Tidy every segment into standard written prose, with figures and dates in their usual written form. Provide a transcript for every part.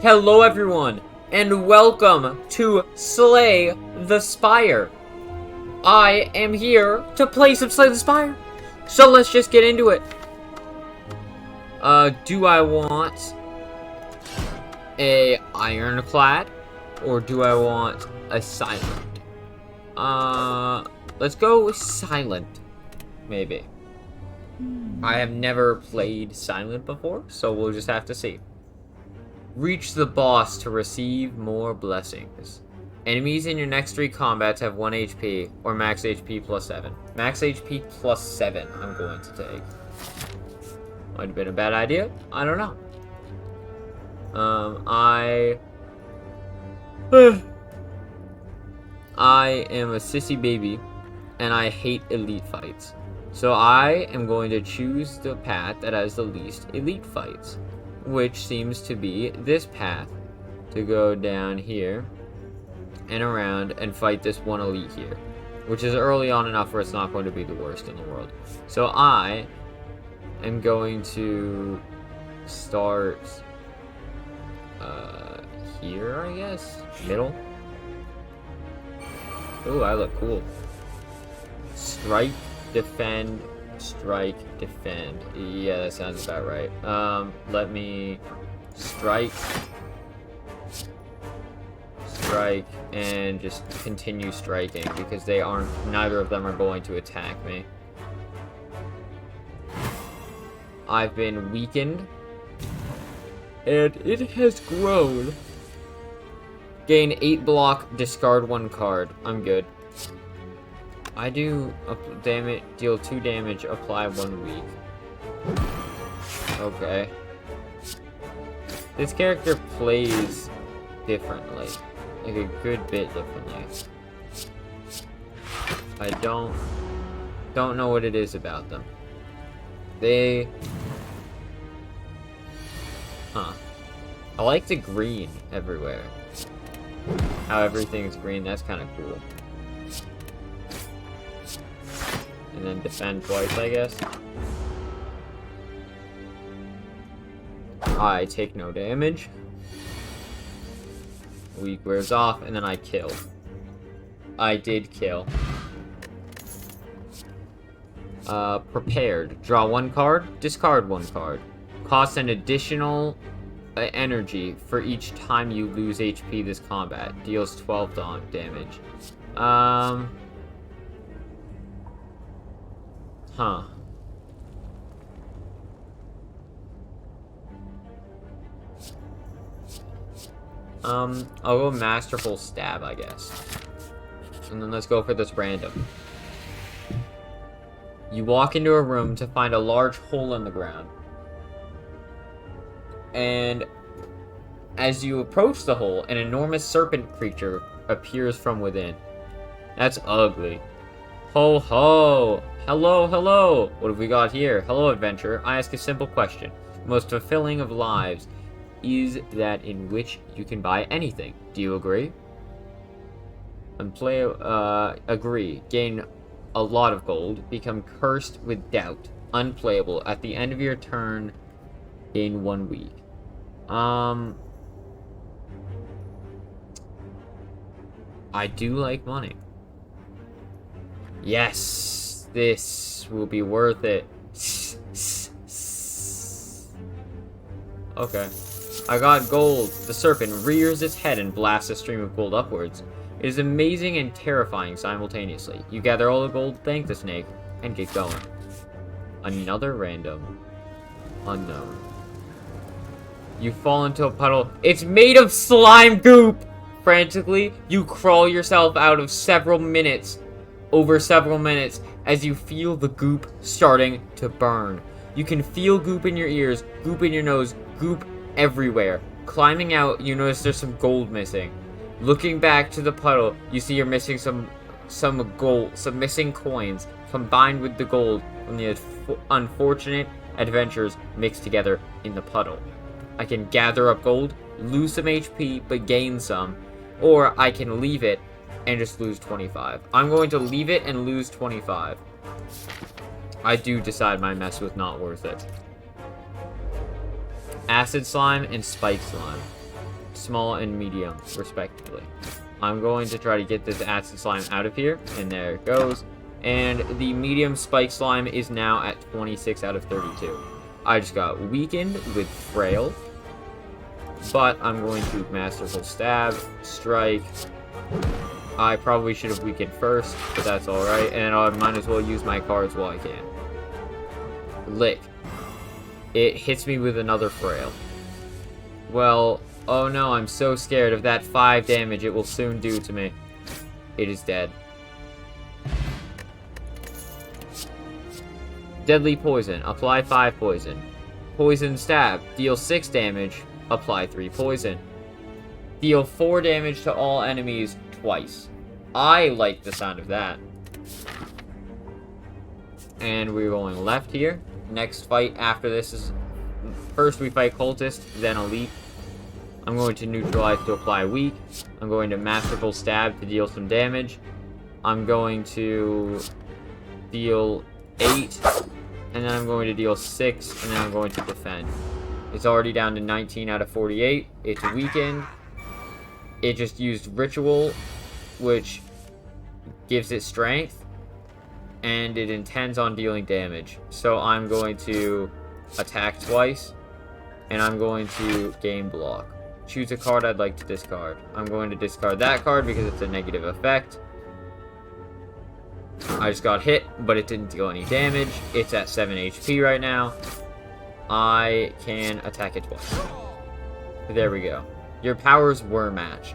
Hello everyone, and welcome to Slay the Spire. I am here to play some Slay the Spire, so let's just get into it. Do I want a ironclad, or do I want a silent? Let's go with silent, maybe. I have never played silent before, so we'll just have to see. Reach the boss to receive more blessings. Enemies in your next 3 combats have 1 HP, or max HP plus 7. Max HP plus 7, I'm going to take. Might have been a bad idea. I don't know. I am a sissy baby, and I hate elite fights. So I am going to choose the path that has the least elite fights, which seems to be this path, to go down here and around and fight this one elite here, which is early on enough where it's not going to be the worst in the world. So I am going to start here, I guess, middle. Ooh, I look cool. Strike, defend, strike, defend. Yeah, that sounds about right. Let me strike, and just continue striking, because neither of them are going to attack me. I've been weakened, and it has grown. Gain 8 block, discard 1 card. I'm good. I do damage, deal 2 damage, apply 1 weak. Okay. This character plays differently. Like a good bit differently. I don't know what it is about them. I like the green everywhere. How everything's green, that's kind of cool. And then defend twice, I guess. I take no damage. Weak wears off, and then I kill. I did kill. Prepared. Draw 1 card, discard 1 card. Cost an additional energy for each time you lose HP this combat. Deals 12 damage. I'll go Masterful Stab, I guess. And then let's go for this random. You walk into a room to find a large hole in the ground. And as you approach the hole, an enormous serpent creature appears from within. That's ugly. Ho ho! Hello, hello! What have we got here? Hello, adventurer. I ask a simple question. The most fulfilling of lives is that in which you can buy anything. Do you agree? Agree. Gain a lot of gold. Become cursed with doubt. Unplayable. At the end of your turn, gain 1 week. I do like money. Yes, this will be worth it. Okay. I got gold. The serpent rears its head and blasts a stream of gold upwards. It is amazing and terrifying simultaneously. You gather all the gold, thank the snake, and get going. Another random. Unknown. You fall into a puddle. It's made of slime goop! Frantically, you crawl yourself out of over several minutes, as you feel the goop starting to burn. You can feel goop in your ears, goop in your nose, goop everywhere. Climbing out, you notice there's some gold missing. Looking back to the puddle, you see you're missing some missing coins, combined with the gold from the unfortunate adventurers mixed together in the puddle. I can gather up gold, lose some HP, but gain some, or I can leave it and just lose 25. I'm going to leave it and lose 25. I do decide my mess was not worth it. Acid slime and spike slime. small, and medium, respectively. I'm going to try to get this acid slime out of here, and there it goes. And the medium spike slime is now at 26 out of 32. I just got weakened with frail, but I'm going to masterful stab, strike. I probably should have weakened first, but that's alright, and I might as well use my cards while I can. Lick. It hits me with another frail. Well, oh no, I'm so scared of that 5 damage it will soon do to me. It is dead. Deadly poison. Apply 5 poison. Poison stab. Deal 6 damage. Apply 3 poison. Deal 4 damage to all enemies twice. I like the sound of that. And we're going left here. Next fight after this is... First we fight cultist, then elite. I'm going to neutralize to apply weak. I'm going to masterful stab to deal some damage. I'm going to deal 8. And then I'm going to deal 6, and then I'm going to defend. It's already down to 19 out of 48. It's weakened. It just used Ritual, which gives it strength. And it intends on dealing damage. So I'm going to attack twice. And I'm going to gain block. Choose a card I'd like to discard. I'm going to discard that card because it's a negative effect. I just got hit, but it didn't deal any damage. It's at 7 HP right now. I can attack it twice. There we go. Your powers were matched.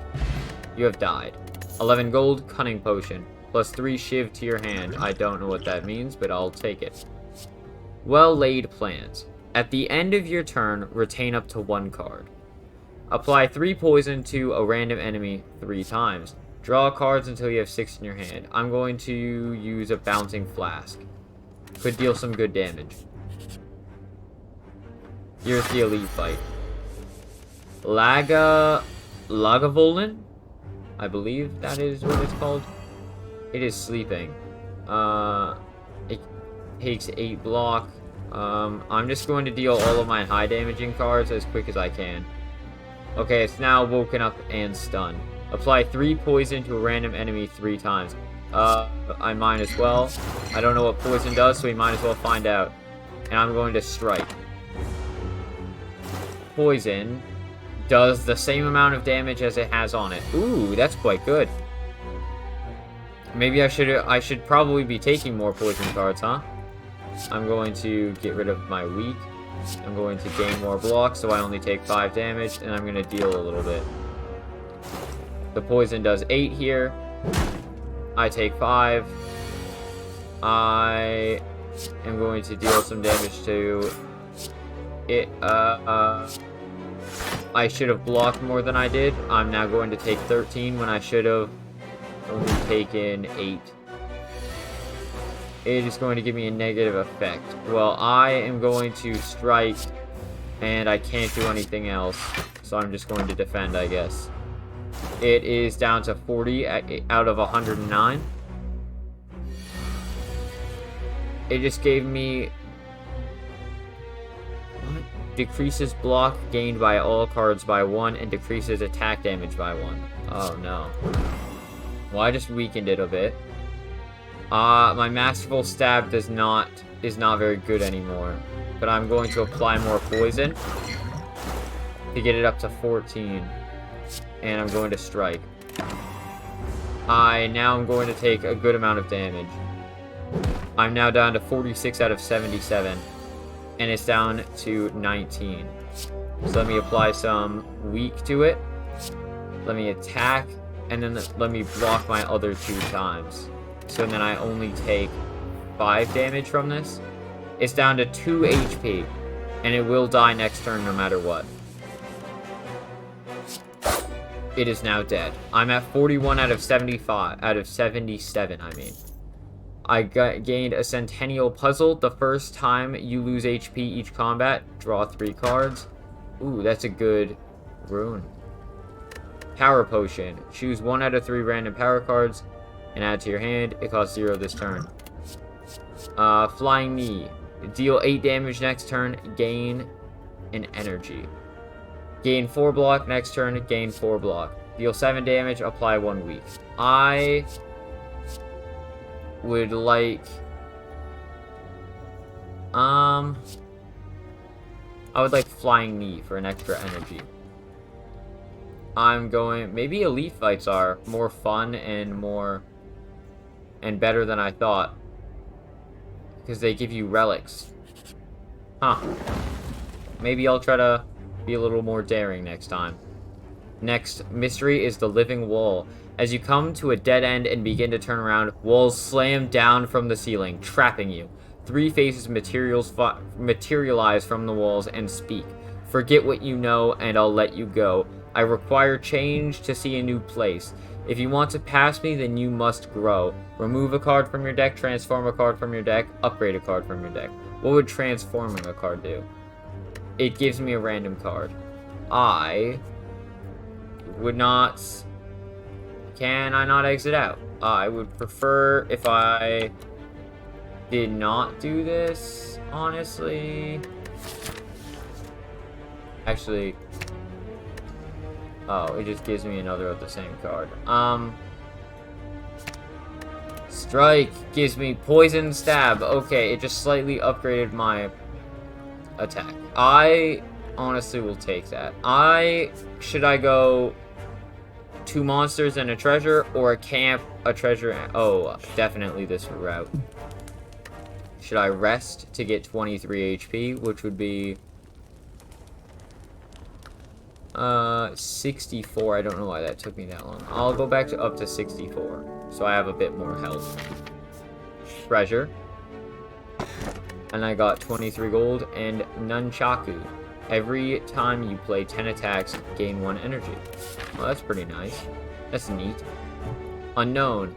You have died. 11 gold, Cunning Potion. Plus 3 Shiv to your hand. I don't know what that means, but I'll take it. Well-laid plans. At the end of your turn, retain up to 1 card. Apply 3 poison to a random enemy 3 times. Draw cards until you have 6 in your hand. I'm going to use a Bouncing Flask. Could deal some good damage. Here's the elite fight. Lagavulin? I believe that is what it's called. It is sleeping. It takes 8 block. I'm just going to deal all of my high damaging cards as quick as I can. Okay, it's now woken up and stunned. Apply 3 poison to a random enemy 3 times. I might as well. I don't know what poison does, so we might as well find out. And I'm going to strike. Poison does the same amount of damage as it has on it. Ooh, that's quite good. Maybe I should probably be taking more poison cards, huh? I'm going to get rid of my weak. I'm going to gain more blocks, so I only take 5 damage, and I'm going to deal a little bit. The poison does 8 here. I take 5. I am going to deal some damage to it. I should have blocked more than I did. I'm now going to take 13 when I should have only taken 8. It is going to give me a negative effect. Well, I am going to strike, and I can't do anything else, so I'm just going to defend, I guess. It is down to 40 out of 109. It just gave me... What? Decreases block gained by all cards by 1 and decreases attack damage by 1. Oh no. Well, I just weakened it a bit. My masterful stab is not very good anymore. But I'm going to apply more poison to get it up to 14. And I'm going to strike. Now I'm going to take a good amount of damage. I'm now down to 46 out of 77. And it's down to 19. So let me apply some weak to it. Let me attack. And then let me block my other 2 times. So then I only take 5 damage from this. It's down to 2 HP. And it will die next turn no matter what. It is now dead. I'm at 41 out of 75. Out of 77, I mean. I gained a Centennial Puzzle. The first time you lose HP each combat, draw 3 cards. Ooh, that's a good rune. Power Potion. Choose 1 out of 3 random power cards and add to your hand. It costs 0 this turn. Flying Knee. Deal 8 damage next turn. Gain an energy. Gain 4 block, next turn, gain 4 block. Deal 7 damage, apply 1 weak. I would like... I would like Flying Knee for an extra energy. I'm going... Maybe Elite Fights are more fun and more... and better than I thought. Because they give you relics. Huh. Maybe I'll try to be a little more daring next time. Next mystery is the Living Wall. As you come to a dead end and begin to turn around, walls slam down from the ceiling, trapping you. 3 faces materialize from the walls and speak. Forget what you know and I'll let you go. I require change to see a new place. If you want to pass me, then you must grow. Remove a card from your deck, transform a card from your deck, upgrade a card from your deck. What would transforming a card do? It gives me a random card. I would not... Can I not exit out? I would prefer if I did not do this, honestly. Actually... Oh, it just gives me another of the same card. Strike gives me Poison Stab. Okay, it just slightly upgraded my attack. I honestly will take that. Should I go 2 monsters and a treasure, or a camp, a treasure, and... Oh, definitely this route. Should I rest to get 23 HP, which would be... 64. I don't know why that took me that long. I'll go back to up to 64, so I have a bit more health. Treasure. And I got 23 gold and Nunchaku. Every time you play 10 attacks, gain 1 energy. Well, that's pretty nice. That's neat. Unknown.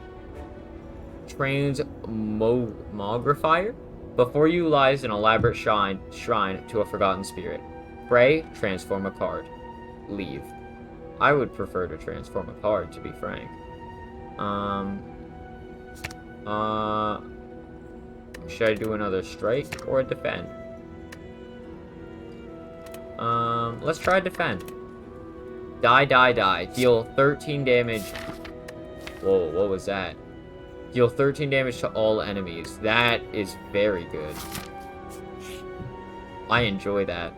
Transmogrifier. Before you lies an elaborate shrine to a forgotten spirit. Pray, transform a card. Leave. I would prefer to transform a card, to be frank. Should I do another strike or a defend? Let's try defend. Die. Deal 13 damage. Whoa, what was that? Deal 13 damage to all enemies. That is very good. I enjoy that.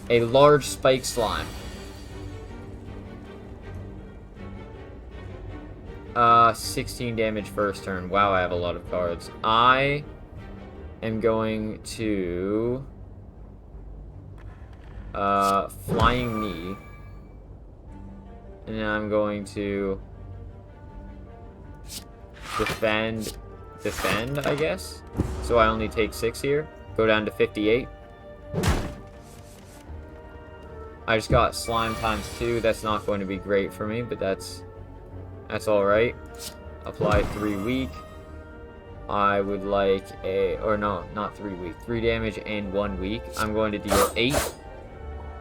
A large spike slime. 16 damage first turn. Wow, I have a lot of cards. I am going to... Flying Knee. And then I'm going to... Defend, I guess? So I only take 6 here. Go down to 58. I just got slime times 2. That's not going to be great for me, but that's alright. Apply 3 weak. I would like a... Or no, not 3 weak. 3 damage and 1 weak. I'm going to deal 8.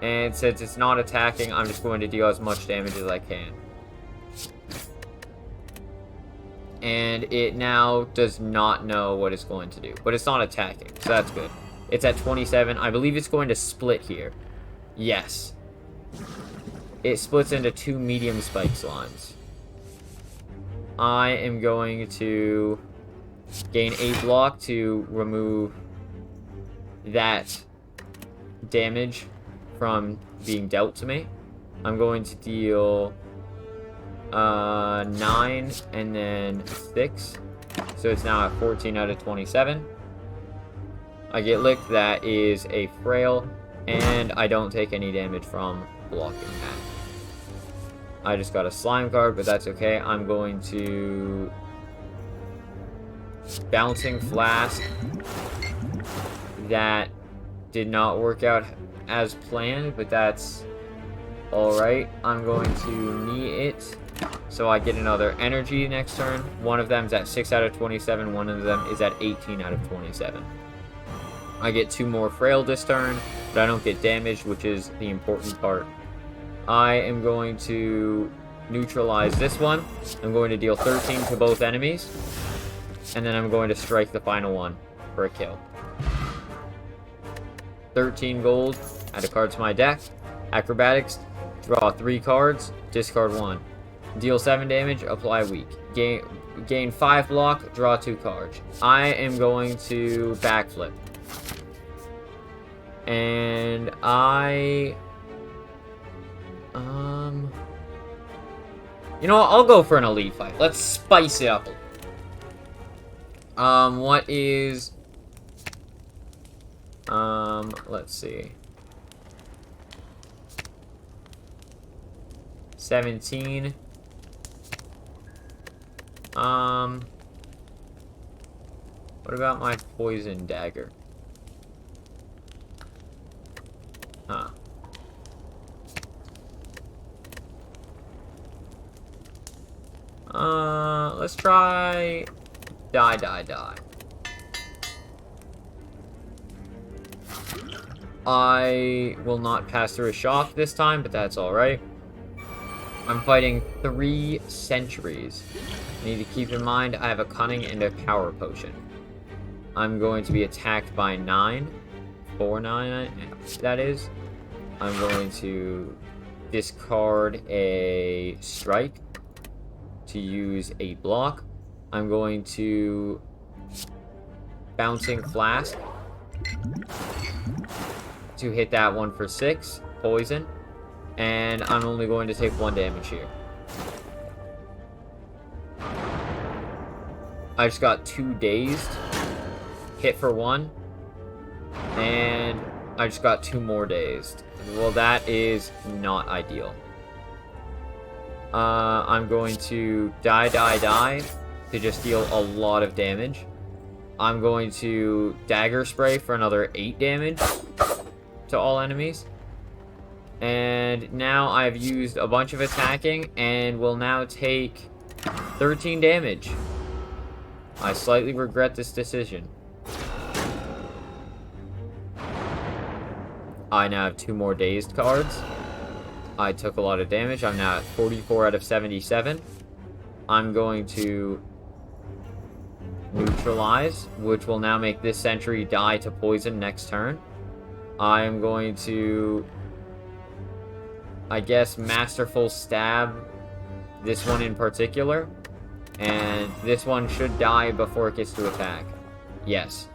And since it's not attacking, I'm just going to deal as much damage as I can. And it now does not know what it's going to do. But it's not attacking, so that's good. It's at 27. I believe it's going to split here. Yes. It splits into 2 medium spike slimes. I am going to gain 8 block to remove that damage from being dealt to me. I'm going to deal 9 and then 6. So it's now at 14 out of 27. I get licked. That is a frail. And I don't take any damage from blocking that. I just got a slime card, but that's okay. I'm going to... Bouncing Flask. That did not work out as planned, but that's alright. I'm going to knee it, so I get another energy next turn. One of them is at 6 out of 27. One of them is at 18 out of 27. I get 2 more frail this turn, but I don't get damaged, which is the important part. I am going to neutralize this one. I'm going to deal 13 to both enemies. And then I'm going to strike the final one for a kill. 13 gold. Add a card to my deck. Acrobatics, draw 3 cards, discard 1. Deal 7 damage, apply weak. Gain 5 block, draw 2 cards. I am going to backflip. And you know what? I'll go for an elite fight. Let's spice it up. What is... let's see. 17. What about my poison dagger? Huh. Let's try... Die. I will not pass through a shock this time, but that's alright. I'm fighting 3 sentries. I need to keep in mind I have a cunning and a power potion. I'm going to be attacked by 9. 4-9, that is. I'm going to discard a strike to use a block. I'm going to bouncing flask to hit that one for 6 poison, and I'm only going to take 1 damage here. I just got 2 dazed, hit for 1, and I just got 2 more dazed. Well, that is not ideal. I'm going to die to just deal a lot of damage. I'm going to dagger spray for another 8 damage to all enemies. And now I've used a bunch of attacking and will now take 13 damage. I slightly regret this decision. I now have 2 more dazed cards. I took a lot of damage. I'm now at 44 out of 77. I'm going to neutralize, which will now make this sentry die to poison next turn. I am going to, I guess, masterful stab this one in particular. And this one should die before it gets to attack. Yes.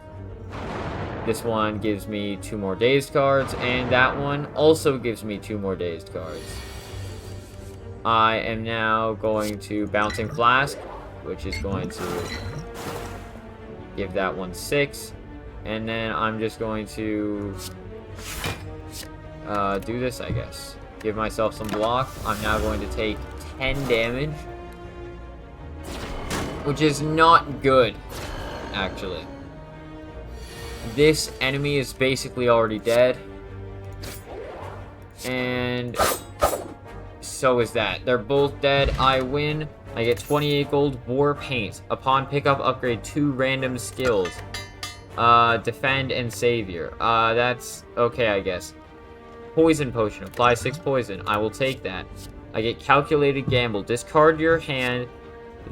This one gives me 2 more dazed cards, and that one also gives me 2 more dazed cards. I am now going to Bouncing Flask, which is going to give that one 6. And then I'm just going to do this, I guess. Give myself some block. I'm now going to take 10 damage, which is not good, actually. This enemy is basically already dead. And so is that. They're both dead. I win. I get 28 gold. War Paint. Upon pickup, upgrade 2 random skills. Defend and Savior. That's okay, I guess. Poison Potion. Apply 6 poison. I will take that. I get Calculated Gamble. Discard your hand,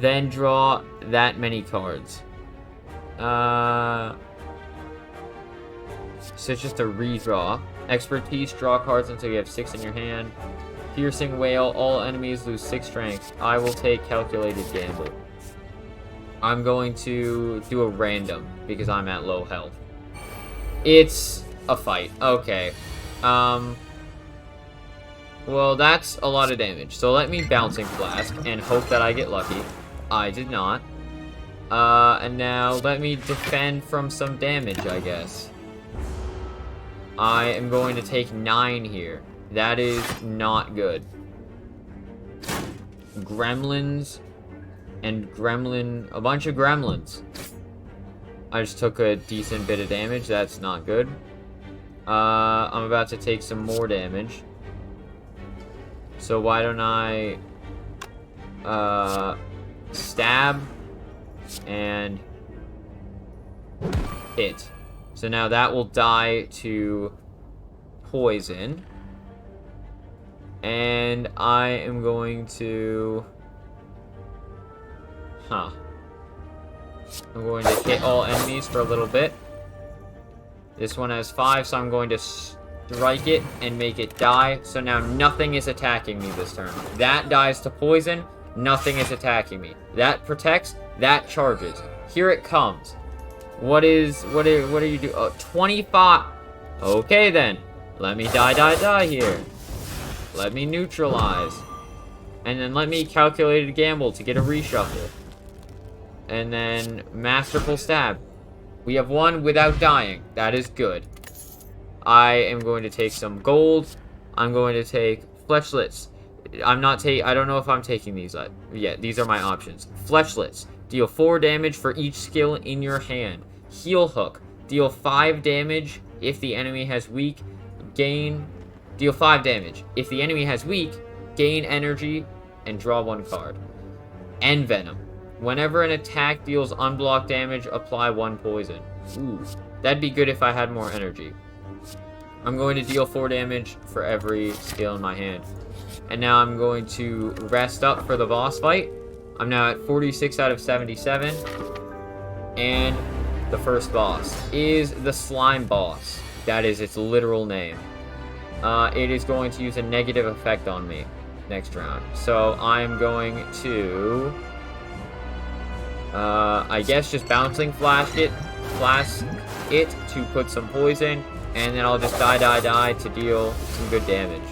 then draw that many cards. So it's just a redraw. Expertise, draw cards until you have 6 in your hand. Piercing Wail, all enemies lose 6 strength. I will take Calculated Gamble. I'm going to do a random, because I'm at low health. It's a fight. Okay. Well, that's a lot of damage. So let me Bouncing Flask and hope that I get lucky. I did not. And now let me defend from some damage, I guess. I am going to take 9 here. That is not good. Gremlins and a bunch of gremlins. I just took a decent bit of damage. That's not good. I'm about to take some more damage. So why don't I stab and hit. So now that will die to poison. And I am going to... I'm going to hit all enemies for a little bit. This one has 5, so I'm going to strike it and make it die. So now nothing is attacking me this turn. That dies to poison. Nothing is attacking me. That protects. That charges. Here it comes. What are you doing? Oh, 25. Okay then. Let me die here. Let me neutralize. And then let me calculate a gamble to get a reshuffle. And then masterful stab. We have won without dying. That is good. I am going to take some gold. I'm going to take Fletchlets. I don't know if I'm taking these. Yeah, these are my options. Fletchlets. Deal 4 damage for each skill in your hand. Heel Hook. Deal 5 damage if the enemy has weak. Deal 5 damage. If the enemy has weak, gain energy and draw 1 card. Envenom. Whenever an attack deals unblocked damage, apply 1 poison. Ooh, that'd be good if I had more energy. I'm going to deal 4 damage for every skill in my hand. And now I'm going to rest up for the boss fight. I'm now at 46 out of 77. And the first boss is the Slime Boss. That is its literal name. It is going to use a negative effect on me next round. So I'm going to... I guess just bouncing flash it to put some poison, and then I'll just die to deal some good damage.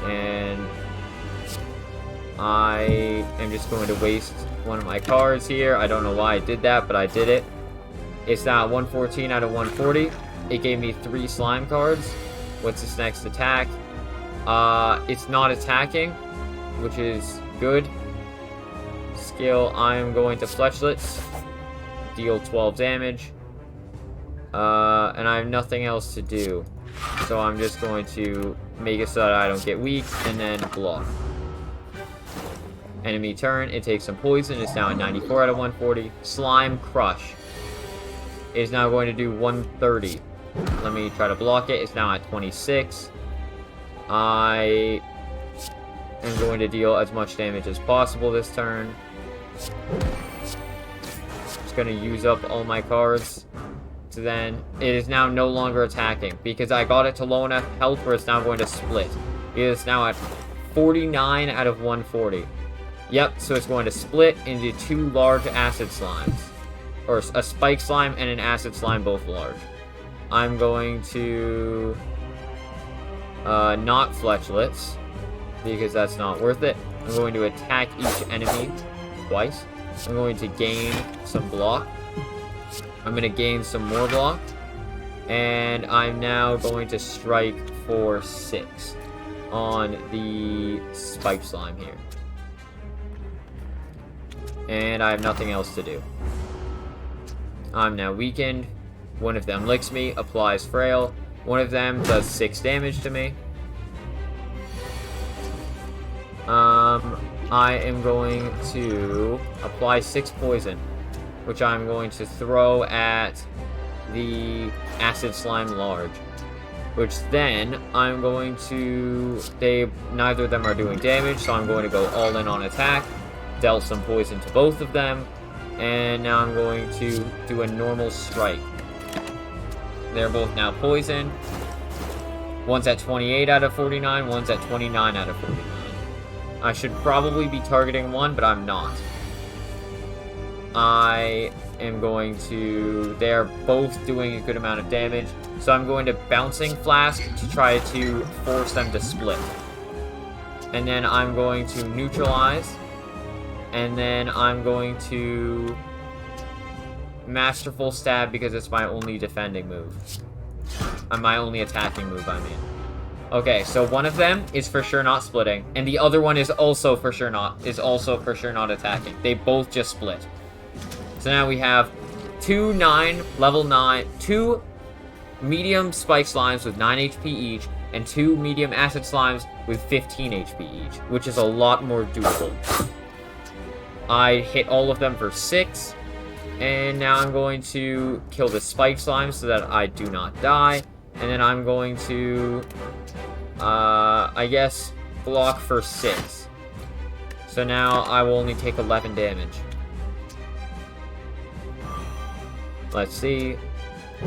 And I am just going to waste one of my cards here. I don't know why I did that, but I did it. It's now 114 out of 140. It gave me 3 slime cards. What's its next attack? It's not attacking, which is good. Skill, I am going to Fletchlets, deal 12 damage, and I have nothing else to do, so I'm just going to make it so that I don't get weak, and then block. Enemy turn, it takes some poison, it's now at 94 out of 140. Slime Crush is now going to do 130. Let me try to block it, it's now at 26. I am going to deal as much damage as possible this turn. Just gonna use up all my cards. So then, it is now no longer attacking, because I got it to low enough health where it's now going to split. It is now at 49 out of 140. Yep, so it's going to split into 2 large acid slimes. Or a spike slime and an acid slime, both large. I'm going to... not Fletchlets, because that's not worth it. I'm going to attack each enemy twice. I'm going to gain some block. I'm going to gain some more block. And I'm now going to strike for 6 on the spike slime here. And I have nothing else to do. I'm now weakened. One of them licks me, applies Frail. One of them does 6 damage to me. I am going to apply 6 poison, which I'm going to throw at the acid slime large. Which then I'm going to... neither of them are doing damage, so I'm going to go all in on attack. Dealt some poison to both of them. And now I'm going to do a normal strike. They're both now poisoned. One's at 28 out of 49, one's at 29 out of 49. I should probably be targeting one, but I'm not. I am going to... They're both doing a good amount of damage, so I'm going to Bouncing Flask to try to force them to split. And then I'm going to neutralize. And then I'm going to Masterful Stab because it's my only defending move. My only attacking move, I mean. Okay, so one of them is for sure not splitting, and the other one is also for sure not attacking. They both just split. So now we have 2 medium spike slimes with 9 HP each, and 2 medium acid slimes with 15 HP each, which is a lot more doable. I hit all of them for 6, and now I'm going to kill the spike slime so that I do not die, and then I'm going to, I guess, block for 6. So now I will only take 11 damage. Let's see.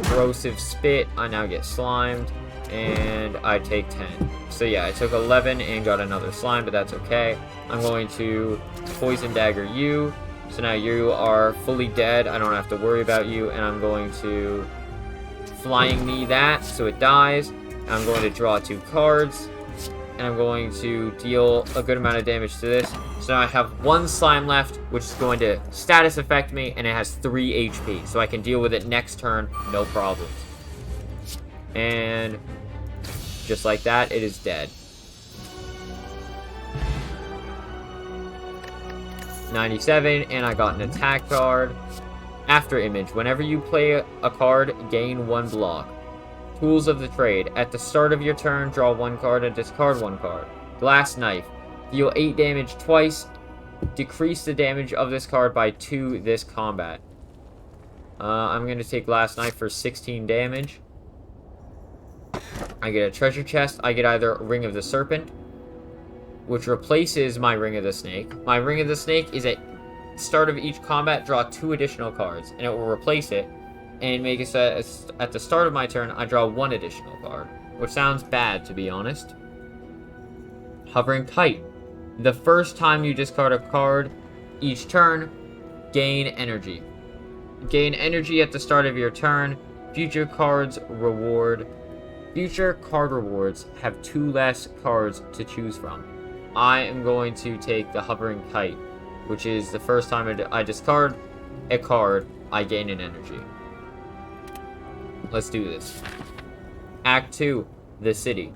Corrosive Spit, I now get slimed, and I take 10. So yeah, I took 11 and got another slime, but that's okay. I'm going to Poison Dagger you, so now you are fully dead, I don't have to worry about you, and I'm going to Flying Knee that, so it dies. I'm going to draw 2 cards, and I'm going to deal a good amount of damage to this. So now I have 1 slime left, which is going to status affect me, and it has 3 HP, so I can deal with it next turn, no problems. And just like that, it is dead. 97, and I got an attack card. After image, whenever you play a card, gain 1 block. Tools of the trade. At the start of your turn, draw 1 card and discard 1 card. Glass Knife. Deal 8 damage twice. Decrease the damage of this card by 2 this combat. I'm going to take Glass Knife for 16 damage. I get a treasure chest. I get either Ring of the Serpent, which replaces my Ring of the Snake. My Ring of the Snake is at start of each combat, draw 2 additional cards, and it will replace it, and make it so at the start of my turn, I draw 1 additional card, which sounds bad, to be honest. Hovering Kite. The first time you discard a card each turn, gain energy. Gain energy at the start of your turn. Future card rewards have 2 less cards to choose from. I am going to take the Hovering Kite, which is the first time I discard a card, I gain an energy. Let's do this. Act 2, The City.